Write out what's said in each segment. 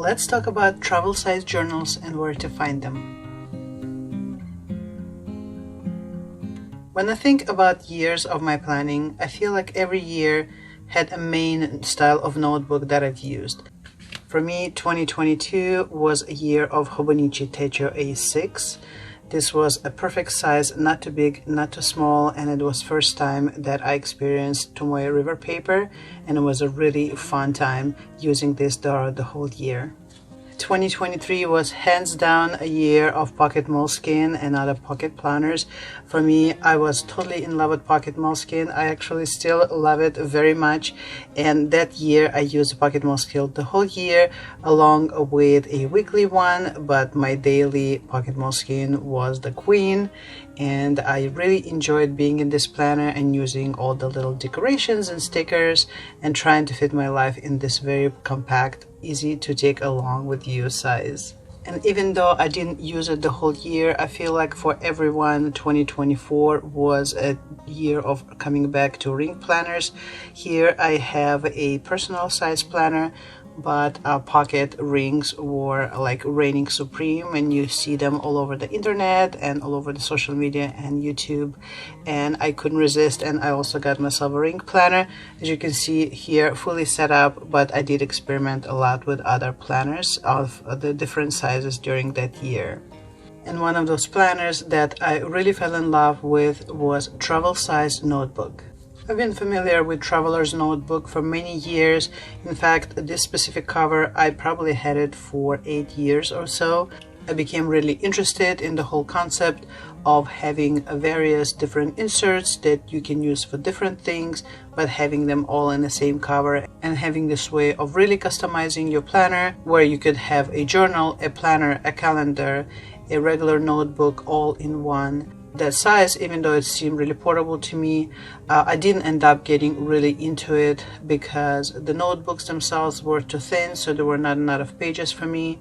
let's talk about travel size journals and where to find them. When I think about years of my planning, I feel like every year had a main style of notebook that I've used. For me, 2022 was a year of Hobonichi Techo A6. This was a perfect size, not too big, not too small, and it was first time that I experienced Tomoe River paper, and it was a really fun time using this throughout the whole year. 2023 was hands down a year of pocket moleskin and other pocket planners. For me, I was totally in love with pocket moleskin. I actually still love it very much, and that year I used pocket moleskin the whole year along with a weekly one, but my daily pocket moleskin was the queen, and I really enjoyed being in this planner and using all the little decorations and stickers and trying to fit my life in this very compact, easy to take along with you size. And even though I didn't use it the whole year, I feel like for everyone 2024 was a year of coming back to ring planners. Here I have a personal size planner, but pocket rings were like reigning supreme, and you see them all over the internet and all over the social media and YouTube, and I couldn't resist, and I also got myself a ring planner, as you can see here, fully set up. But I did experiment a lot with other planners of the different sizes during that year. And one of those planners that I really fell in love with was travel size notebook. I've been familiar with Traveler's Notebook for many years. In fact, this specific cover, I probably had it for 8 years or so. I became really interested in the whole concept of having various different inserts that you can use for different things, but having them all in the same cover, and having this way of really customizing your planner, where you could have a journal, a planner, a calendar, a regular notebook all in one. That size, even though it seemed really portable to me, I didn't end up getting really into it because the notebooks themselves were too thin, so there were not enough pages for me.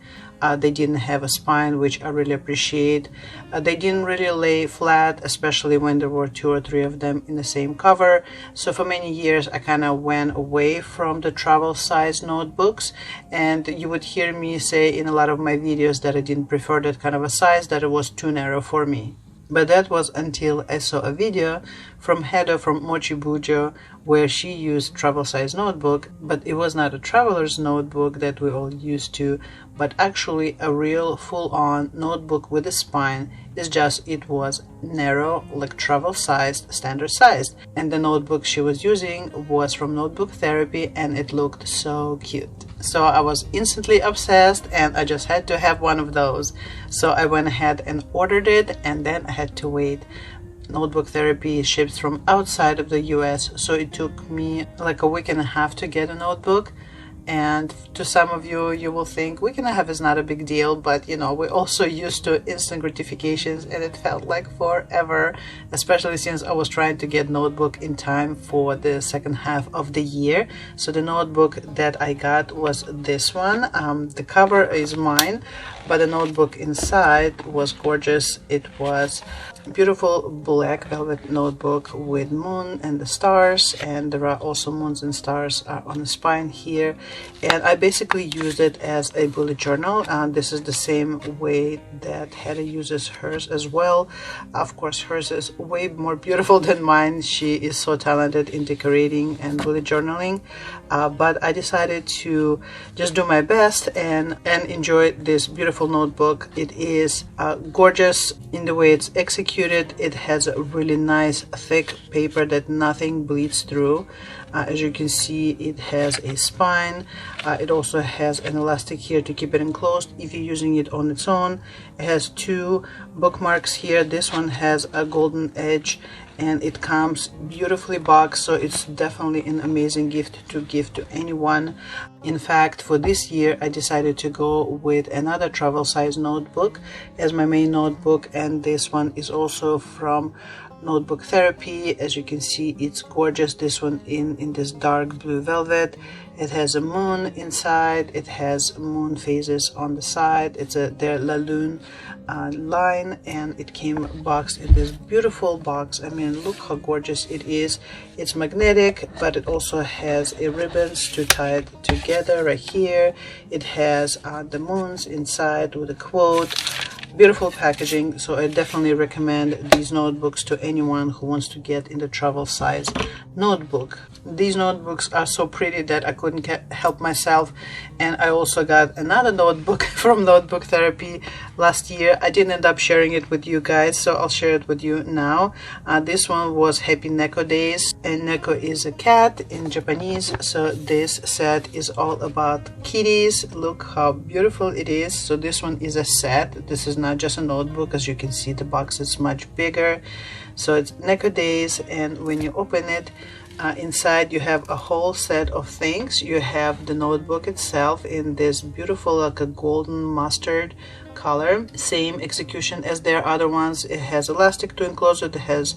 They didn't have a spine, which I really appreciate. They didn't really lay flat, especially when there were 2 or 3 of them in the same cover. So for many years I kind of went away from the travel size notebooks, and you would hear me say in a lot of my videos that I didn't prefer that kind of a size, that it was too narrow for me. But that was until I saw a video from Heather from Mochi BuJo where she used travel size notebook, but it was not a traveler's notebook that we all used to, but actually a real full-on notebook with a spine. It's just it was narrow, like travel sized, standard sized, and the notebook she was using was from Notebook Therapy, and it looked so cute. So I was instantly obsessed, and I just had to have one of those. So I went ahead and ordered it, and then I had to wait. Notebook Therapy ships from outside of the US, so it took me like a week and a half to get a notebook. And to some of you, you will think week and a half is not a big deal, but you know, we're also used to instant gratifications, and it felt like forever, especially since I was trying to get notebook in time for the second half of the year. So the notebook that I got was this one. The cover is mine, but the notebook inside was gorgeous. It was a beautiful black velvet notebook with moon and the stars, and there are also moons and stars on the spine here. And I basically used it as a bullet journal. This is the same way that Hedda uses hers as well. Of course, hers is way more beautiful than mine. She is so talented in decorating and bullet journaling. But I decided to just do my best and enjoy this beautiful notebook. It is gorgeous in the way it's executed. It has a really nice thick paper that nothing bleeds through. As you can see, it has a spine. It also has an elastic here to keep it enclosed if you're using it on its own. It has 2 bookmarks here. This one has a golden edge, and it comes beautifully boxed, so it's definitely an amazing gift to give to anyone. In fact, for this year I decided to go with another travel size notebook as my main notebook, and this one is also from Notebook Therapy. As you can see, it's gorgeous. This one in this dark blue velvet. It has a moon inside. It has moon phases on the side. It's their La Lune line, and it came boxed in this beautiful box. I mean, look how gorgeous it is. It's magnetic, but it also has a ribbons to tie it together right here. It has the moons inside with a quote. Beautiful packaging, so I definitely recommend these notebooks to anyone who wants to get in the travel size notebook. These notebooks are so pretty that I couldn't help myself, and I also got another notebook from Notebook Therapy last year. I didn't end up sharing it with you guys, so I'll share it with you now. This one was Happy Neko Days, and Neko is a cat in Japanese, so this set is all about kitties. Look how beautiful it is. So this one is a set. This is not just a notebook. As you can see, the box is much bigger. So it's Neko Days, and when you open it, inside you have a whole set of things. You have the notebook itself in this beautiful, like a golden mustard color, same execution as their other ones. It has elastic to enclose it. It has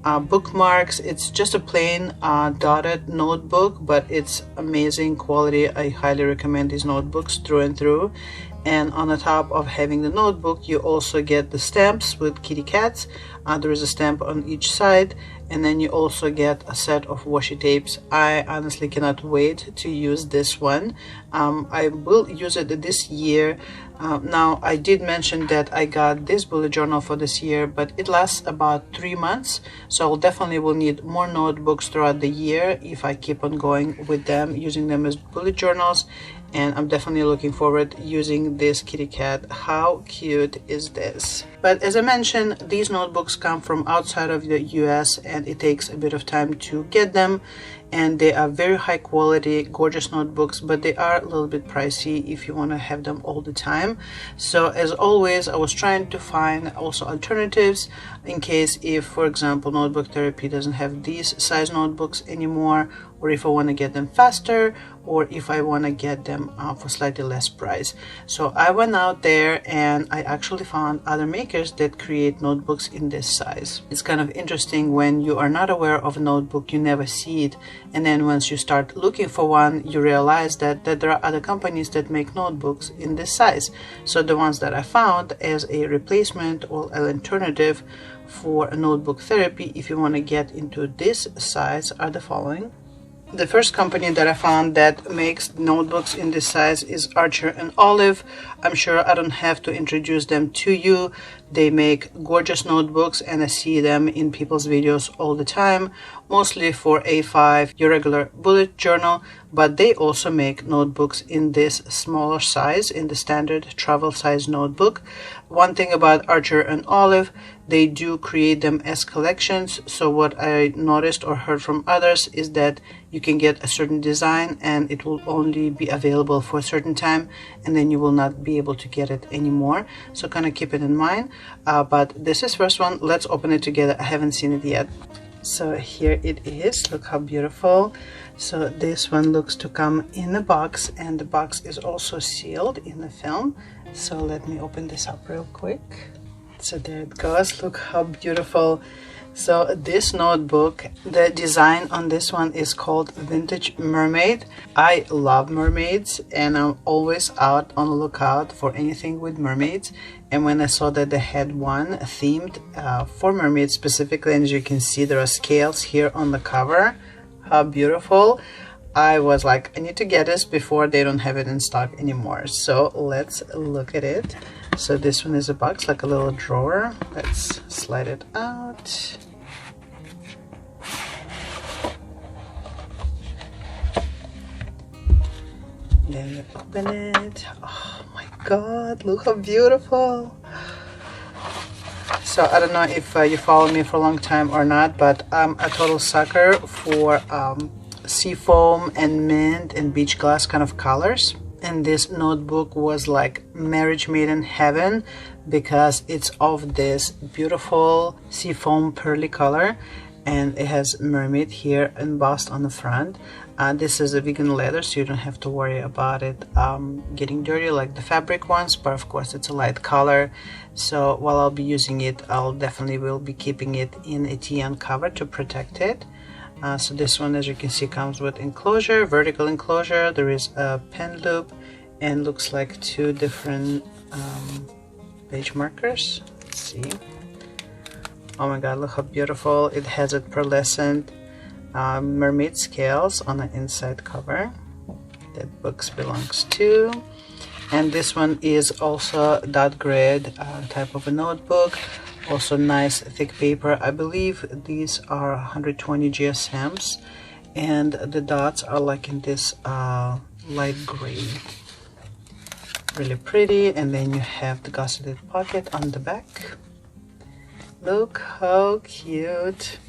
bookmarks. It's just a plain dotted notebook, but it's amazing quality. I highly recommend these notebooks through and through. And on the top of having the notebook, you also get the stamps with kitty cats. There is a stamp on each side, and then you also get a set of washi tapes. I honestly cannot wait to use this one. I will use it this year. Now, I did mention that I got this bullet journal for this year, but it lasts about 3 months, so I definitely will need more notebooks throughout the year if I keep on going with them, using them as bullet journals. And I'm definitely looking forward using this kitty cat. How cute is this? But as I mentioned, these notebooks come from outside of the US, and it takes a bit of time to get them, and they are very high quality, gorgeous notebooks, but they are a little bit pricey if you want to have them all the time. So as always, I was trying to find also alternatives in case if, for example, Notebook Therapy doesn't have these size notebooks anymore, or if I want to get them faster, or if I want to get them for slightly less price. So I went out there and I actually found other makers that create notebooks in this size. It's kind of interesting when you are not aware of a notebook, you never see it, and then once you start looking for one, you realize that there are other companies that make notebooks in this size. So the ones that I found as a replacement or an alternative for a Notebook Therapy, if you want to get into this size, are the following. The first company that I found that makes notebooks in this size is Archer and Olive. I'm sure I don't have to introduce them to you. They make gorgeous notebooks, and I see them in people's videos all the time, mostly for A5, your regular bullet journal, but they also make notebooks in this smaller size, in the standard travel size notebook. One thing about Archer and Olive, they do create them as collections. So what I noticed or heard from others is that you can get a certain design and it will only be available for a certain time, and then you will not be able to get it anymore. So kind of keep it in mind. But this is first one. Let's open it together. I haven't seen it yet. So here it is. Look how beautiful. So this one looks to come in a box, and the box is also sealed in the film. So let me open this up real quick. So there it goes. Look how beautiful. So this notebook, the design on this one is called Vintage Mermaid. I love mermaids, and I'm always out on the lookout for anything with mermaids. And when I saw that they had one themed for mermaids specifically, and as you can see, there are scales here on the cover. How beautiful. I was like, I need to get this before they don't have it in stock anymore. So let's look at it. So this one is a box, like a little drawer. Let's slide it out. Then you open it. Oh my god, look how beautiful. So I don't know if you follow me for a long time or not, but I'm a total sucker for seafoam and mint and beach glass kind of colors. And this notebook was like marriage made in heaven because it's of this beautiful seafoam pearly color. and it has mermaid here embossed on the front. This is a vegan leather, so you don't have to worry about it getting dirty like the fabric ones, but of course it's a light color, so while I'll be using it, I'll definitely will be keeping it in a TN cover to protect it. So this one, as you can see, comes with enclosure, vertical enclosure. There is a pen loop and looks like two different page markers. Let's see. Oh my god, look how beautiful. It has a pearlescent mermaid scales on the inside cover that books belongs to. And this one is also dot grid type of a notebook. Also nice thick paper. I believe these are 120 GSMs, and the dots are like in this light gray. Really pretty. And then you have the gusseted pocket on the back. Look how cute.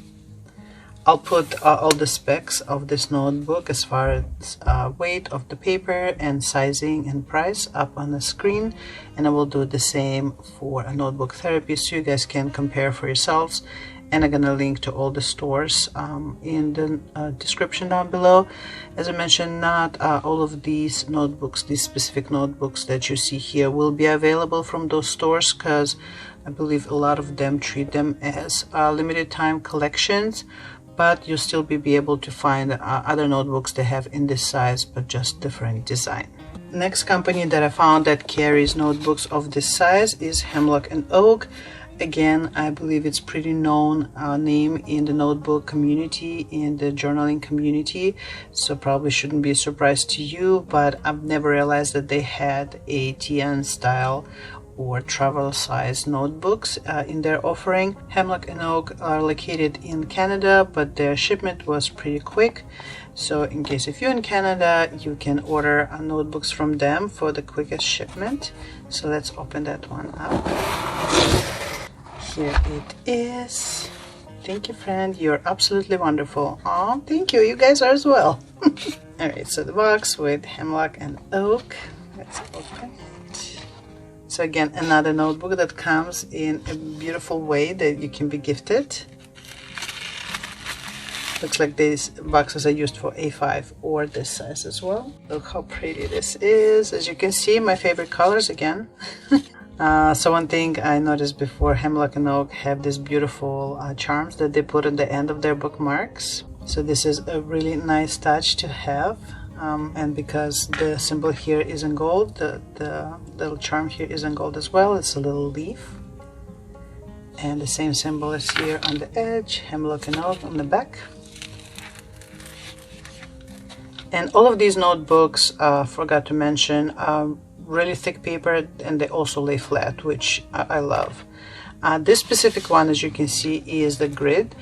I'll put all the specs of this notebook as far as weight of the paper and sizing and price up on the screen, and I will do the same for a notebook therapy so you guys can compare for yourselves. And I'm gonna link to all the stores in the description down below. As I mentioned, not all of these notebooks, these specific notebooks that you see here, will be available from those stores, because I believe a lot of them treat them as limited time collections, but you'll still be able to find other notebooks they have in this size, but just different design. Next company that I found that carries notebooks of this size is Hemlock and Oak. Again, I believe it's pretty known name in the notebook community, in the journaling community, so probably shouldn't be a surprise to you, but I've never realized that they had a TN style or travel size notebooks in their offering. Hemlock and Oak are located in Canada, but their shipment was pretty quick, so in case if you're in Canada, you can order notebooks from them for the quickest shipment. So let's open that one up. Here it is. Thank you, friend, you're absolutely wonderful. Oh, thank you, you guys are as well. All right, so the box with Hemlock and Oak, let's open it. So again, another notebook that comes in a beautiful way that you can be gifted. Looks like these boxes are used for A5 or this size as well. Look how pretty this is. As you can see, my favorite colors again. So one thing I noticed before, Hemlock and Oak have these beautiful charms that they put at the end of their bookmarks. So this is a really nice touch to have. And because the symbol here is in gold, the little charm here is in gold as well. It's a little leaf, and the same symbol is here on the edge, Hemlock and Oak on the back. And all of these notebooks, forgot to mention, really thick paper, and they also lay flat, which I love. This specific one, as you can see, is the grid.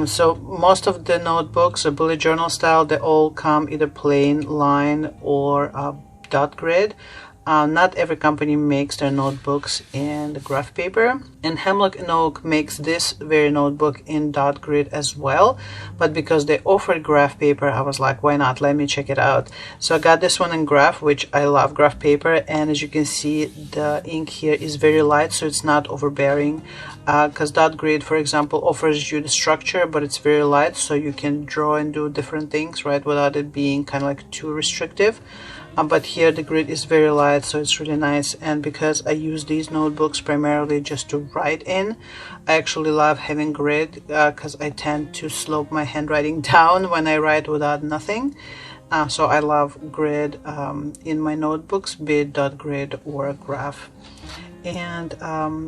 So most of the notebooks are bullet journal style. They all come either plain line or dot grid. Not every company makes their notebooks in the graph paper, and Hemlock and Oak makes this very notebook in dot grid as well, but because they offered graph paper, I was like, why not, let me check it out. So I got this one in graph, which I love graph paper, and as you can see, the ink here is very light, so it's not overbearing, because dot grid, for example, offers you the structure, but it's very light, so you can draw and do different things, right, without it being kind of like too restrictive. But here the grid is very light, so it's really nice. And because I use these notebooks primarily just to write in, I actually love having grid, because I tend to slope my handwriting down when I write without nothing. So I love grid in my notebooks, be it dot grid or graph. And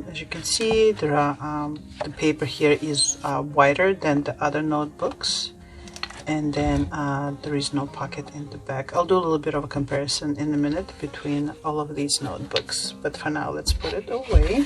as you can see, there are the paper here is wider than the other notebooks. And then there is no pocket in the back. I'll do a little bit of a comparison in a minute between all of these notebooks, but for now let's put it away.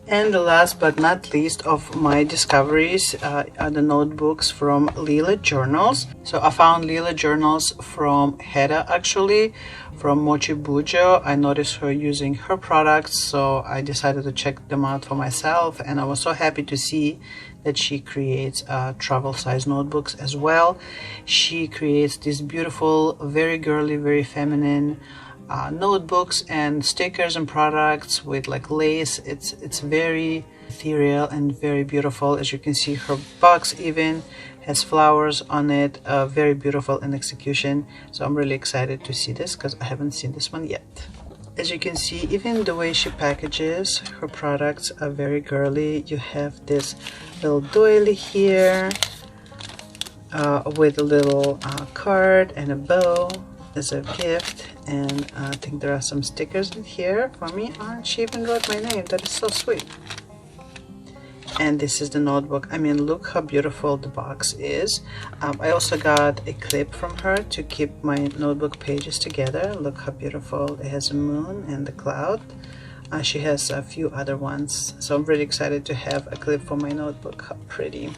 And the last but not least of my discoveries are the notebooks from Leela Journals. So I found Leela Journals from Hedda, actually, from Mochi BuJo. I noticed her using her products, so I decided to check them out for myself, and I was so happy to see that she creates travel size notebooks as well. She creates these beautiful, very girly, very feminine notebooks and stickers and products with like lace. It's very ethereal and very beautiful. As you can see, her box even has flowers on it, very beautiful in execution. So I'm really excited to see this because I haven't seen this one yet. As you can see, even the way she packages her products are very girly. You have this little doily here with a little card and a bow as a gift, and I think there are some stickers in here for me. She even wrote my name. That is so sweet. And this is the notebook. I mean, look how beautiful the box is. I also got a clip from her to keep my notebook pages together. Look how beautiful. It has a moon and the cloud. She has a few other ones, so I'm really excited to have a clip for my notebook. How pretty.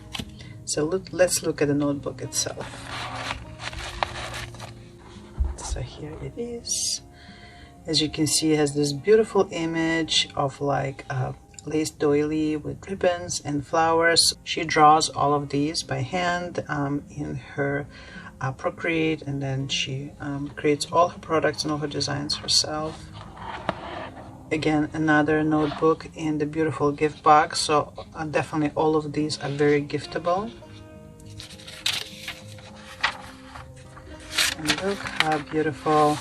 So let's look at the notebook itself. So here it is. As you can see, it has this beautiful image of like a lace doily with ribbons and flowers. She draws all of these by hand in her Procreate, and then she creates all her products and all her designs herself. Again, another notebook in the beautiful gift box, so definitely all of these are very giftable. And look how beautiful.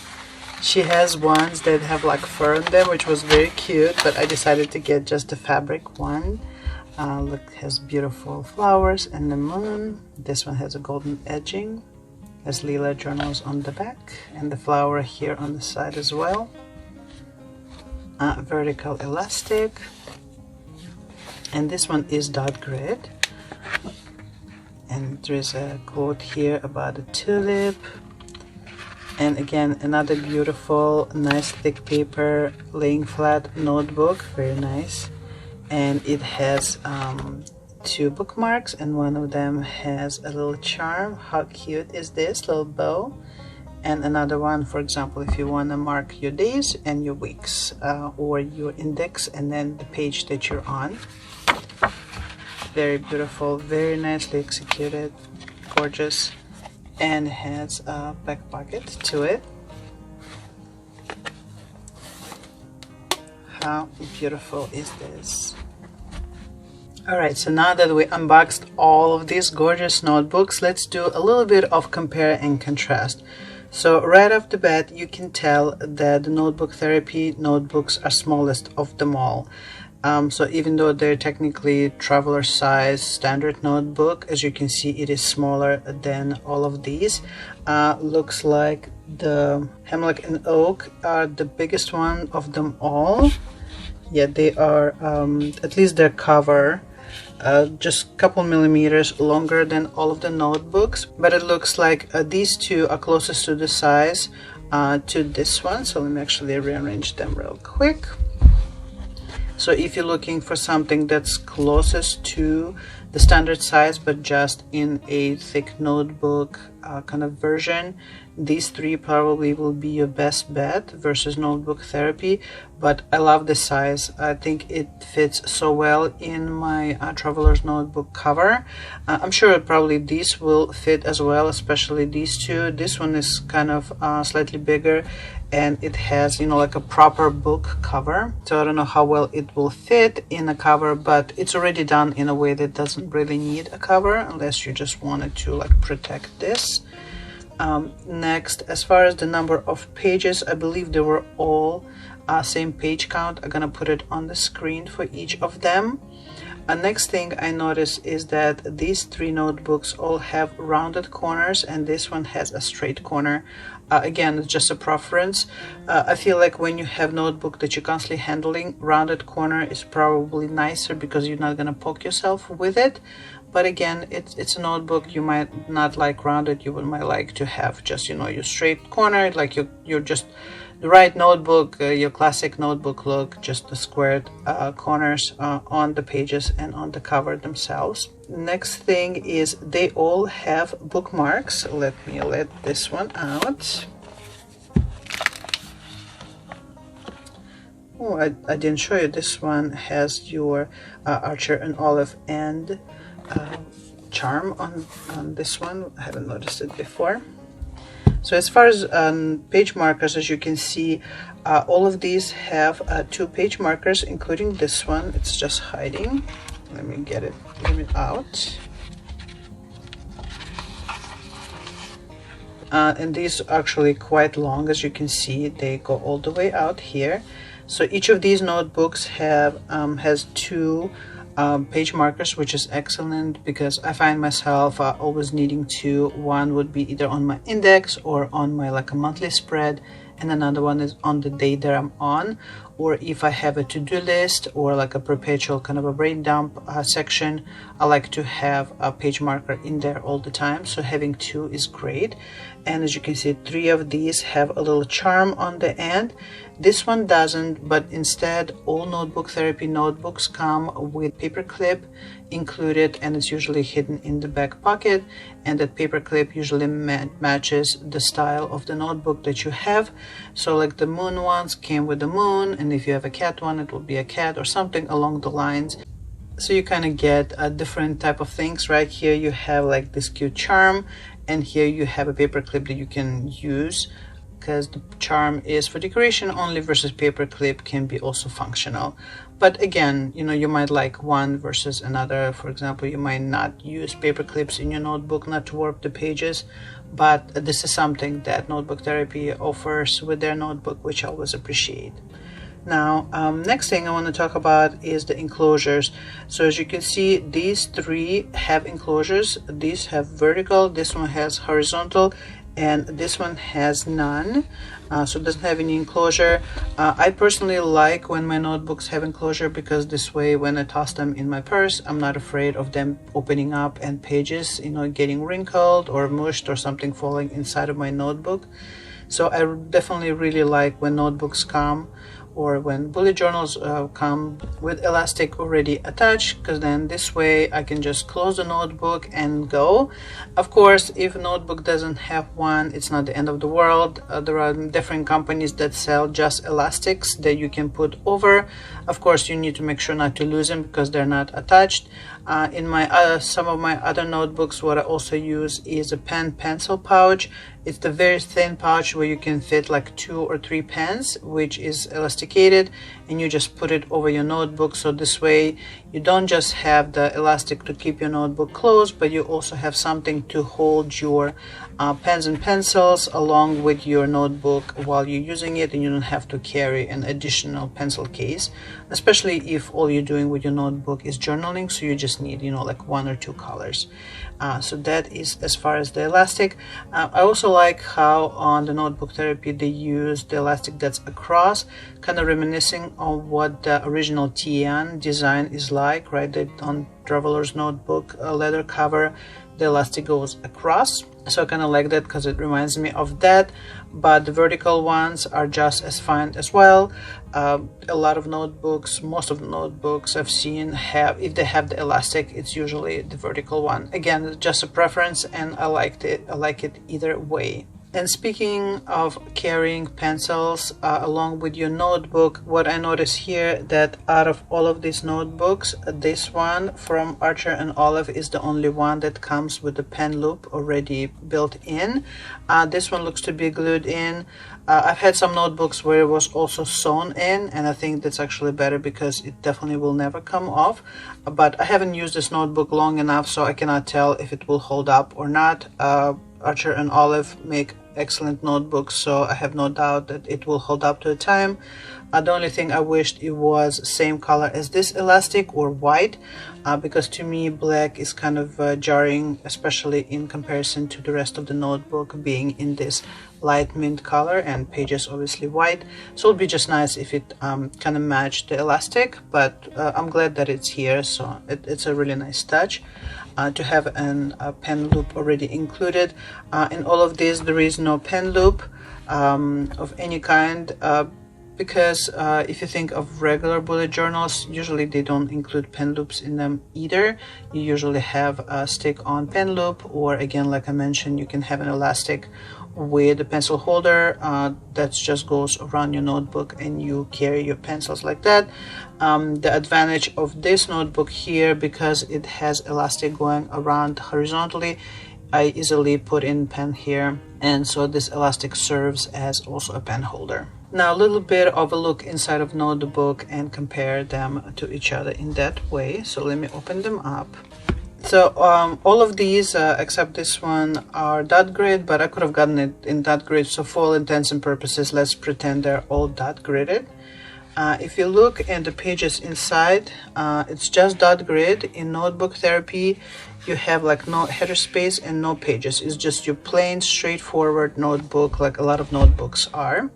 She has ones that have like fur on them, which was very cute, but I decided to get just the fabric one. Look, it has beautiful flowers and the moon. This one has a golden edging. Has Leela journals on the back and the flower here on the side as well. Vertical elastic. And this one is dot grid. And there's a quote here about a tulip. And again, another beautiful, nice thick paper, laying flat notebook, very nice. And it has 2 bookmarks, and one of them has a little charm. How cute is this little bow? And another one, for example, if you want to mark your days and your weeks, or your index and then the page that you're on. Very beautiful, very nicely executed, gorgeous. And has a back pocket to it. How beautiful is this? Alright, so now that we unboxed all of these gorgeous notebooks, let's do a little bit of compare and contrast. So right off the bat, you can tell that the Notebook Therapy notebooks are smallest of them all. So even though they're technically traveler size standard notebook, as you can see, it is smaller than all of these. Looks like the Hemlock and Oak are the biggest one of them all. Yeah, they are, at least their cover, just a couple millimeters longer than all of the notebooks. But it looks like these two are closest to the size to this one. So let me actually rearrange them real quick. So if you're looking for something that's closest to the standard size but just in a thick notebook kind of version, these 3 probably will be your best bet versus Notebook Therapy. But I love the size. I think it fits so well in my Traveler's Notebook cover. I'm sure probably these will fit as well, especially these 2. This one is kind of slightly bigger, and it has, you know, like a proper book cover. So I don't know how well it will fit in a cover, but it's already done in a way that doesn't really need a cover unless you just wanted to like protect this. Next, as far as the number of pages, I believe they were all same page count. I'm gonna put it on the screen for each of them. Next thing I noticed is that these 3 notebooks all have rounded corners, and this one has a straight corner. Again, it's just a preference. I feel like when you have notebook that you're constantly handling, rounded corner is probably nicer because you're not gonna poke yourself with it. But again, it's a notebook. You might not like rounded. You might like to have just, you know, your straight corner, like you're just the right notebook, your classic notebook look, just the squared corners on the pages and on the cover themselves. Next thing is they all have bookmarks. Let me let this one out. Oh, I didn't show you. This one has your Archer and Olive and charm on this one. I haven't noticed it before. So as far as page markers, as you can see, all of these have 2 page markers, including this one. It's just hiding. Let me get it, zoom it out. And these are actually quite long, as you can see. They go all the way out here. So each of these notebooks has 2 page markers, which is excellent because I find myself always needing 2. One would be either on my index or on my like a monthly spread, and another one is on the day that I'm on, or if I have a to-do list or like a perpetual kind of a brain dump section, I like to have a page marker in there all the time. So having 2 is great. And as you can see, 3 of these have a little charm on the end. This one doesn't, but instead all Notebook Therapy notebooks come with paper clip included, and it's usually hidden in the back pocket, and that paper clip usually matches the style of the notebook that you have. So like the moon ones came with the moon, and if you have a cat one, it will be a cat or something along the lines. So you kind of get a different type of things. Right here you have like this cute charm, and here you have a paper clip that you can use, because the charm is for decoration only versus paper clip can be also functional. But again, you know, you might like one versus another. For example, you might not use paper clips in your notebook, not to warp the pages, but this is something that Notebook Therapy offers with their notebook, which I always appreciate. Now, next thing I want to talk about is the enclosures. So as you can see, these 3 have enclosures. These have vertical, this one has horizontal, and this one has none. So it doesn't have any enclosure. I personally like when my notebooks have enclosure, because this way when I toss them in my purse, I'm not afraid of them opening up and pages, you know, getting wrinkled or mushed or something falling inside of my notebook. So I definitely really like when notebooks come, or when bullet journals come with elastic already attached, because then this way I can just close the notebook and go. Of course, if a notebook doesn't have one, it's not the end of the world. There are different companies that sell just elastics that you can put over. Of course, you need to make sure not to lose them because they're not attached. In my some of my other notebooks, what I also use is a pen pencil pouch. It's the very thin pouch where you can fit like 2 or 3 pens, which is elasticated, and you just put it over your notebook. So this way you don't just have the elastic to keep your notebook closed, but you also have something to hold your pens and pencils along with your notebook while you're using it, and you don't have to carry an additional pencil case, especially if all you're doing with your notebook is journaling, so you just need, you know, like 1 or 2 colors. So that is as far as the elastic. I also like how on the Notebook Therapy they use the elastic that's across, kind of reminiscing on what the original Tian design is like, right? That on Traveler's Notebook leather cover, the elastic goes across. So I kind of like that because it reminds me of that, but the vertical ones are just as fine as well. A lot of notebooks, most of the notebooks I've seen have, if they have the elastic, it's usually the vertical one. Again, it's just a preference, and I like it either way. And speaking of carrying pencils along with your notebook, what I notice here that out of all of these notebooks, this one from Archer and Olive is the only one that comes with the pen loop already built in. This one looks to be glued in. I've had some notebooks where it was also sewn in, and I think that's actually better because it definitely will never come off. But I haven't used this notebook long enough, so I cannot tell if it will hold up or not. Archer and Olive make excellent notebooks, so I have no doubt that it will hold up to the time. The only thing I wished it was same color as this elastic, or white, because to me black is kind of jarring, especially in comparison to the rest of the notebook being in this light mint color and pages obviously white. So it would be just nice if it kind of matched the elastic, but I'm glad that it's here, so it's a really nice touch. To have a pen loop already included. In all of these there is no pen loop of any kind, because if you think of regular bullet journals, usually they don't include pen loops in them either. You usually have a stick-on pen loop, or again, like I mentioned, you can have an elastic with a pencil holder that just goes around your notebook and you carry your pencils like that. The advantage of this notebook here, because it has elastic going around horizontally, I easily put in pen here, and so this elastic serves as also a pen holder. Now a little bit of a look inside of notebook and compare them to each other in that way. So let me open them up. So all of these except this one are dot grid, but I could have gotten it in dot grid, so for all intents and purposes let's pretend they're all dot gridded. If you look at the pages inside, it's just dot grid. In Notebook Therapy you have like no header space and no pages. It's just your plain straightforward notebook like a lot of notebooks are.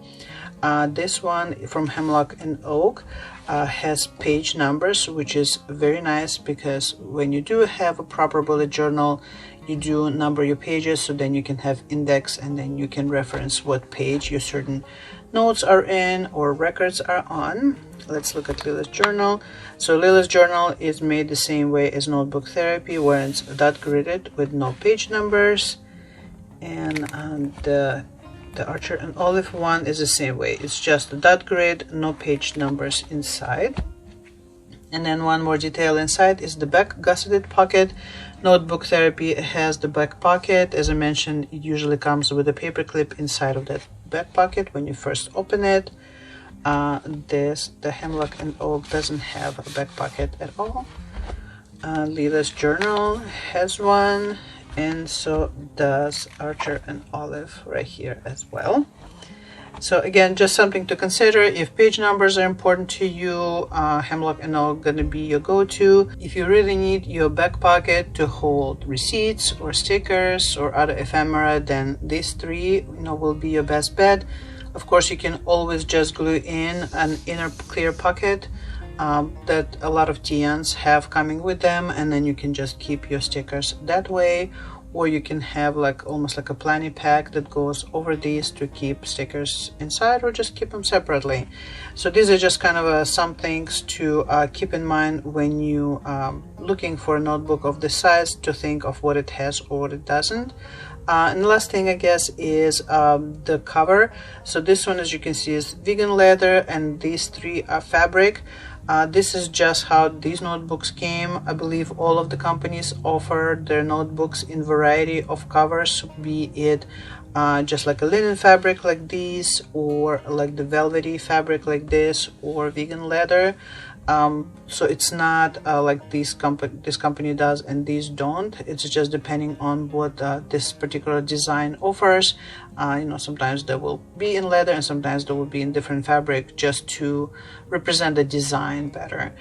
This one from Hemlock and Oak has page numbers, which is very nice because when you do have a proper bullet journal, you do number your pages, so then you can have index and then you can reference what page your certain notes are in or records are on. Let's look at Leela's journal. So Leela's journal is made the same way as Notebook Therapy, where it's dot gridded with no page numbers, and the Archer and Olive one is the same way. It's just a dot grid, no page numbers inside. And then one more detail inside is the back gusseted pocket. Notebook Therapy has the back pocket. As I mentioned, it usually comes with a paper clip inside of that back pocket when you first open it. The Hemlock and Oak doesn't have a back pocket at all. Leela's journal has one, and so does Archer and Olive right here as well. So again, just something to consider. If page numbers are important to you, Hemlock and Oak gonna be your go-to. If you really need your back pocket to hold receipts or stickers or other ephemera, then these three will be your best bet. Of course, you can always just glue in an inner clear pocket that a lot of TNs have coming with them, and then you can just keep your stickers that way. Or you can have like almost like a planning pack that goes over these to keep stickers inside, or just keep them separately. So these are just kind of some things to keep in mind when you looking for a notebook of this size, to think of what it has or what it doesn't. And the last thing I guess is the cover. So this one, as you can see, is vegan leather, and these three are fabric. This is just how these notebooks came. I believe all of the companies offer their notebooks in variety of covers, be it just like a linen fabric like these, or like the velvety fabric like this, or vegan leather. So it's not like this company does and these don't. It's just depending on what this particular design offers. Sometimes they will be in leather and sometimes they will be in different fabric, just to represent the design better.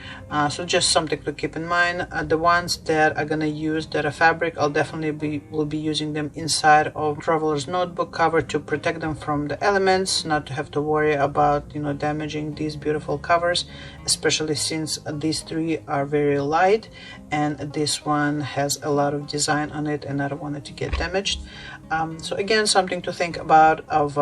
So just something to keep in mind. The ones that are gonna use that are fabric, I'll definitely will be using them inside of Traveler's Notebook cover to protect them from the elements, not to have to worry about damaging these beautiful covers, especially since these three are very light and this one has a lot of design on it and I don't want it to get damaged. So again, something to think about of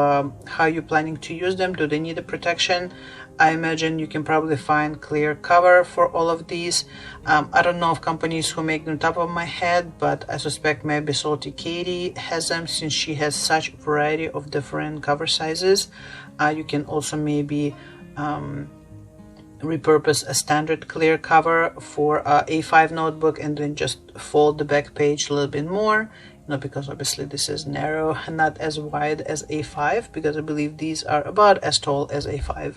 how you're planning to use them. Do they need a protection? I imagine you can probably find clear cover for all of these. I don't know of companies who make them top of my head, but I suspect maybe Salty Katie has them, since she has such variety of different cover sizes. You can also maybe repurpose a standard clear cover for a A5 notebook and then just fold the back page a little bit more, because obviously this is narrow and not as wide as A5, because I believe these are about as tall as A5.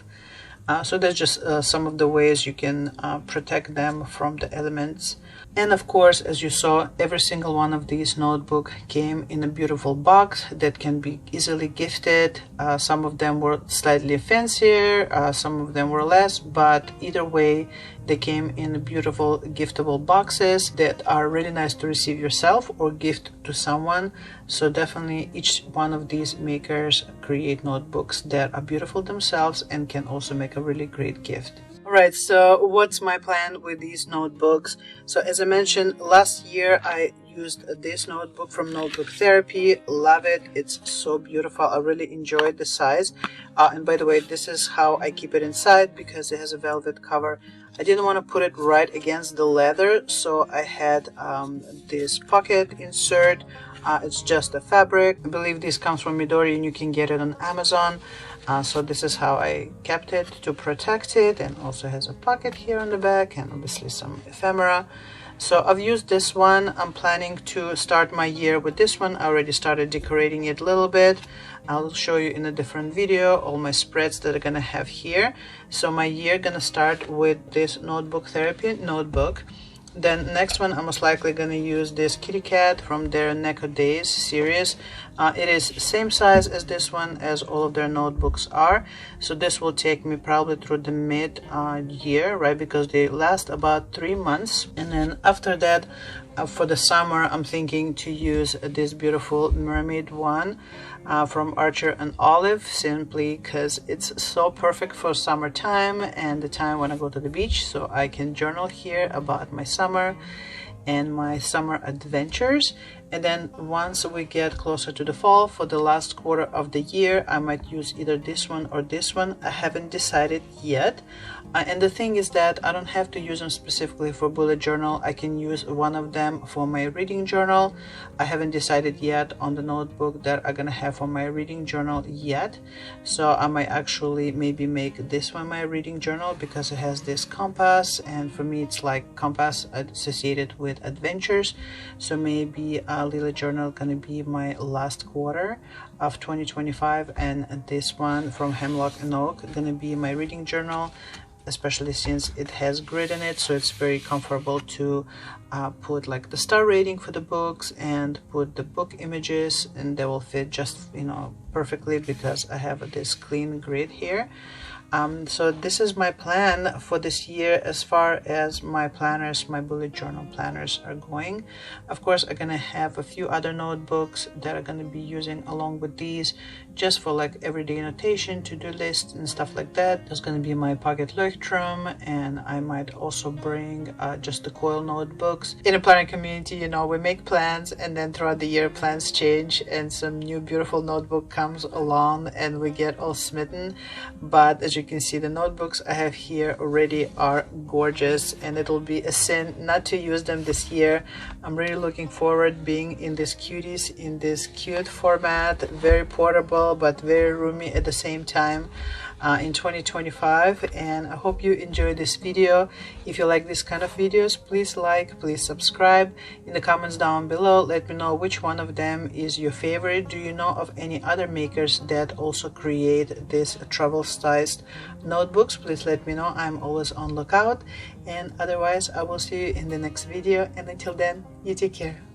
So that's just some of the ways you can protect them from the elements. And of course, as you saw, every single one of these notebooks came in a beautiful box that can be easily gifted. Some of them were slightly fancier, some of them were less, but either way, they came in beautiful giftable boxes that are really nice to receive yourself or gift to someone. So definitely each one of these makers create notebooks that are beautiful themselves and can also make a really great gift. Alright, so what's my plan with these notebooks? So as I mentioned, last year I used this notebook from Notebook Therapy. Love it. It's so beautiful. I really enjoyed the size. And by the way, this is how I keep it inside, because it has a velvet cover. I didn't want to put it right against the leather, so I had this pocket insert. It's just a fabric. I believe this comes from Midori and you can get it on Amazon. So this is how I kept it to protect it, and also has a pocket here on the back and obviously some ephemera. So I've used this one. I'm planning to start my year with this one. I already started decorating it a little bit. I'll show you in a different video all my spreads that I'm gonna have here. So my year gonna start with this notebook therapy notebook. Then next one, I'm most likely gonna use this kitty cat from their Neko Days series. It is same size as this one, as all of their notebooks are. So this will take me probably through the mid year, right? Because they last about 3 months. And then after that, for the summer, I'm thinking to use this beautiful mermaid one from Archer and Olive, simply because it's so perfect for summertime and the time when I go to the beach, so I can journal here about my summer and my summer adventures. And then once we get closer to the fall, for the last quarter of the year, I might use either this one or this one. I haven't decided yet. And the thing is that I don't have to use them specifically for bullet journal. I can use one of them for my reading journal. I haven't decided yet on the notebook that I'm gonna have for my reading journal yet. So I might actually maybe make this one my reading journal, because it has this compass, and for me it's like compass associated with adventures. So maybe Leela journal gonna be my last quarter of 2025, and this one from Hemlock and Oak gonna be my reading journal, especially since it has grid in it, so it's very comfortable to put like the star rating for the books and put the book images, and they will fit just, you know, perfectly, because I have this clean grid here. So this is my plan for this year as far as my planners, my bullet journal planners are going. Of course, I'm gonna have a few other notebooks that I'm gonna be using along with these, just for like everyday notation, to-do lists and stuff like that. There's gonna be my pocket leuchtturm, and I might also bring just the coil notebooks. In a planning community, you know, we make plans, and then throughout the year plans change and some new beautiful notebook comes along and we get all smitten. But as you can see, the notebooks I have here already are gorgeous, and it'll be a sin not to use them this year. I'm really looking forward being in these cuties, in this cute format, very portable but very roomy at the same time, in 2025. And I hope you enjoyed this video. If you like this kind of videos, please like, please subscribe. In the comments down below, let me know which one of them is your favorite. Do you know of any other makers that also create this travel sized notebooks? Please let me know. I'm always on lookout. And otherwise, I will see you in the next video, and until then, you take care.